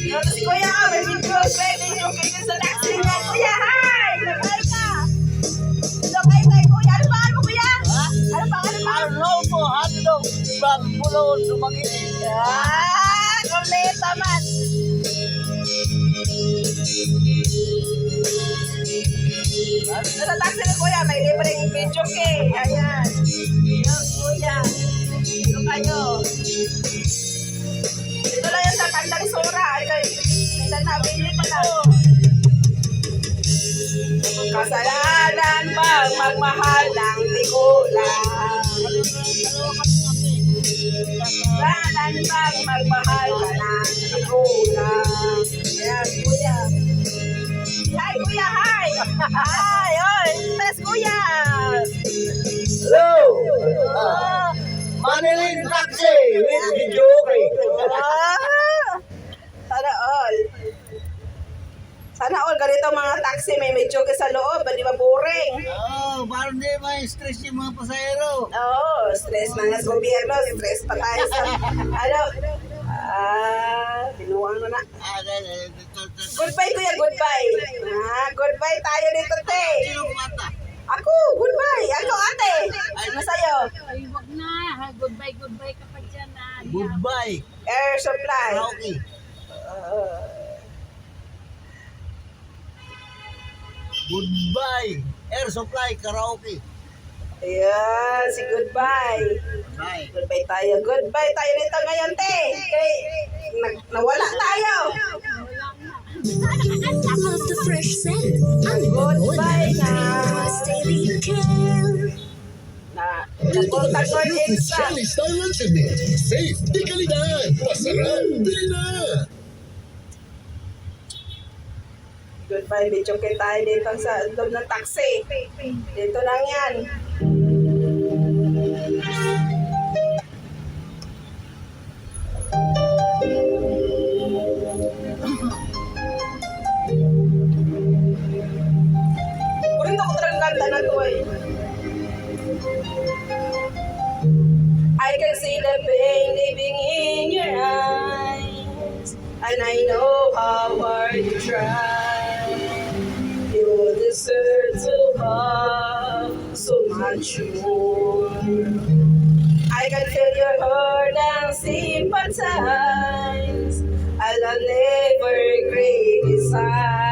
Si Kuya, may video, pwede yung video sa taxi niya. Kuya, hi! Nagay ka! Nagay kay Kuya. Ano pangalan mo, Kuya? Ano pangalan mo? Arnolfo Handog from Puloon, Dumaguete. Kulit naman. Sa taxi ni Kuya, may libreng video kay. Ayan. Yan, Kuya. Dito kayo. Dito lang yan sa Kandang Sura. Ito na, bili pa na. Kasalanan bang magmahal ng tigulang? Kasalanan bang magmahal ka ng tigulang? Ayan, Kuya. Hi, Kuya, hi! Hi, oy! Test, Kuya! Hello! Manilin Taxi with video okay. Sana all. Sana all. Ganito mga taxi, may medyo sa loob. Di ba boring? Parang di may stress yung mga pasahero. Oo, stress na nga sa gobyerno. Stress pa tayo sa... Ano? Binuwang mo na. Goodbye, Kuya, goodbye. Goodbye tayo dito, te. Sino kumanta? Ako, goodbye. Ako, ate. Ano sa'yo? Ay, wag na. Goodbye, goodbye ka pa dyan. Goodbye. Air supply. Karaoke. Goodbye. Air supply karaoke. Ayan, si goodbye. Bye. Goodbye tayo. Goodbye tayo nito ngayon, te. Okay. Nawala tayo. I love the fresh scent. Ang Goodbye na. daily care. Napunta ko yung sa... Shelley Style Luncheon Meat. Safe, di kalidad, masarap, bili na! Goodbye, video kay tayo dito sa loob ng taxi. Dito lang yan. Kunin ako talagang ganda na to eh. I can see the pain living in your eyes, and I know how hard you try. You deserve to have so much more. I can feel your heart and sympathize. I'll never criticize.